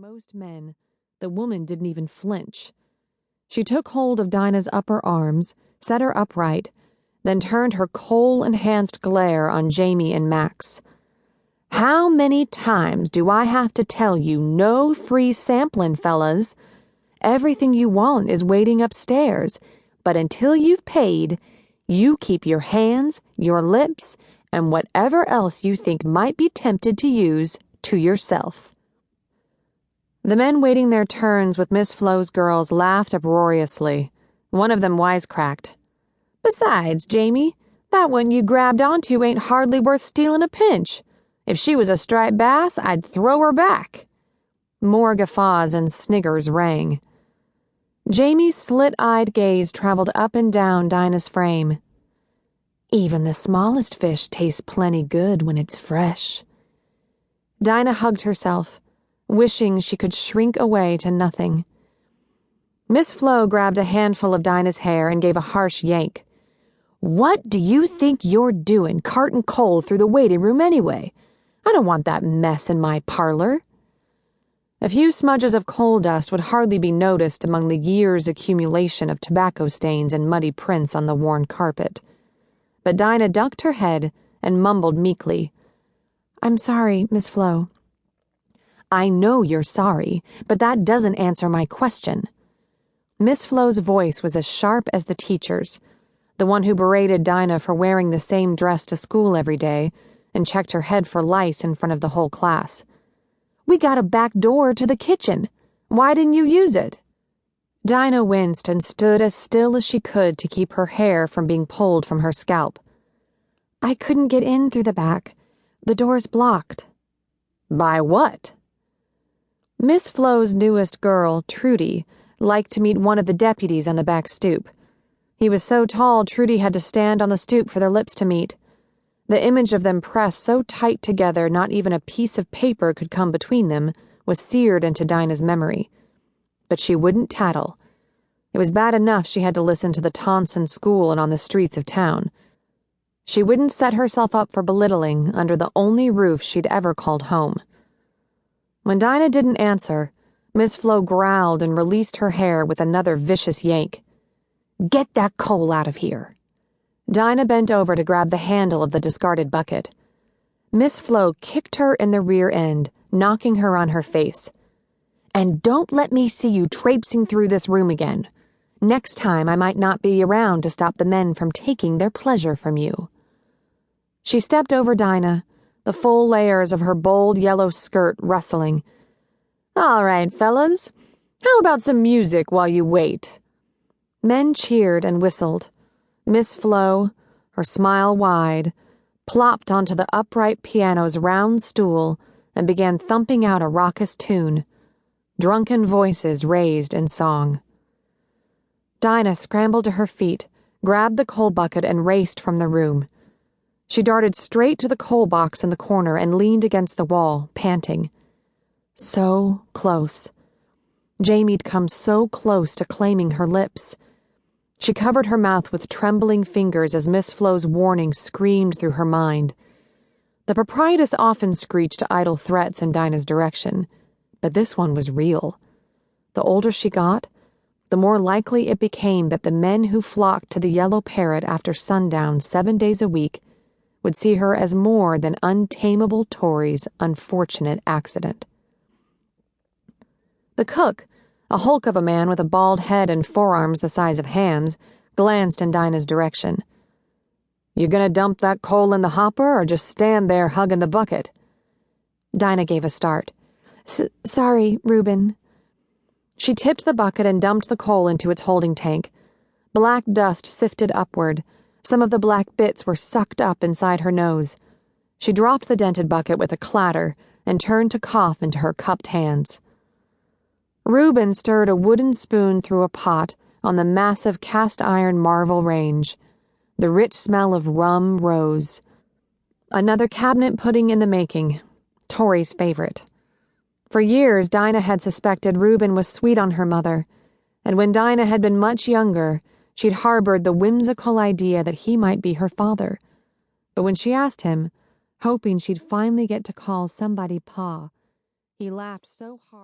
most men, the woman didn't even flinch. She took hold of Dinah's upper arms, set her upright, then turned her coal-enhanced glare on Jamie and Max. "How many times do I have to tell you no free sampling, fellas? Everything you want is waiting upstairs, but until you've paid, you keep your hands, your lips, and whatever else you think might be tempted to use to yourself." The men waiting their turns with Miss Flo's girls laughed uproariously. One of them wisecracked. "Besides, Jamie, that one you grabbed onto ain't hardly worth stealing a pinch. If she was a striped bass, I'd throw her back." More guffaws and sniggers rang. Jamie's slit-eyed gaze traveled up and down Dinah's frame. "Even the smallest fish tastes plenty good when it's fresh." Dinah hugged herself, wishing she could shrink away to nothing. Miss Flo grabbed a handful of Dinah's hair and gave a harsh yank. "What do you think you're doing, carting coal through the waiting room anyway? I don't want that mess in my parlor." A few smudges of coal dust would hardly be noticed among the years' accumulation of tobacco stains and muddy prints on the worn carpet. But Dinah ducked her head and mumbled meekly, "I'm sorry, Miss Flo." "I know you're sorry, but that doesn't answer my question." Miss Flo's voice was as sharp as the teacher's, the one who berated Dinah for wearing the same dress to school every day and checked her head for lice in front of the whole class. "We got a back door to the kitchen. Why didn't you use it?" Dinah winced and stood as still as she could to keep her hair from being pulled from her scalp. "I couldn't get in through the back. The door's blocked." "By what?" Miss Flo's newest girl, Trudy, liked to meet one of the deputies on the back stoop. He was so tall Trudy had to stand on the stoop for their lips to meet. The image of them pressed so tight together not even a piece of paper could come between them was seared into Dinah's memory. But she wouldn't tattle. It was bad enough she had to listen to the taunts in school and on the streets of town. She wouldn't set herself up for belittling under the only roof she'd ever called home. When Dinah didn't answer, Miss Flo growled and released her hair with another vicious yank. "Get that coal out of here." Dinah bent over to grab the handle of the discarded bucket. Miss Flo kicked her in the rear end, knocking her on her face. "And don't let me see you traipsing through this room again. Next time I might not be around to stop the men from taking their pleasure from you." She stepped over Dinah, the full layers of her bold yellow skirt rustling. "All right, fellas, how about some music while you wait?" Men cheered and whistled. Miss Flo, her smile wide, plopped onto the upright piano's round stool and began thumping out a raucous tune. Drunken voices raised in song. Dinah scrambled to her feet, grabbed the coal bucket and raced from the room. She darted straight to the coal box in the corner and leaned against the wall, panting. So close. Jamie'd come so close to claiming her lips. She covered her mouth with trembling fingers as Miss Flo's warning screamed through her mind. The proprietress often screeched idle threats in Dinah's direction, but this one was real. The older she got, the more likely it became that the men who flocked to the Yellow Parrot after sundown 7 days a week would see her as more than untamable Tory's unfortunate accident. The cook, a hulk of a man with a bald head and forearms the size of hams, glanced in Dinah's direction. "You gonna dump that coal in the hopper or just stand there hugging the bucket?" Dinah gave a start. Sorry, Reuben." She tipped the bucket and dumped the coal into its holding tank. Black dust sifted upward. Some of the black bits were sucked up inside her nose. She dropped the dented bucket with a clatter and turned to cough into her cupped hands. Reuben stirred a wooden spoon through a pot on the massive cast-iron marvel range. The rich smell of rum rose. Another cabinet pudding in the making, Tory's favorite. For years, Dinah had suspected Reuben was sweet on her mother, and when Dinah had been much younger, she'd harbored the whimsical idea that he might be her father. But when she asked him, hoping she'd finally get to call somebody Pa, he laughed so hard.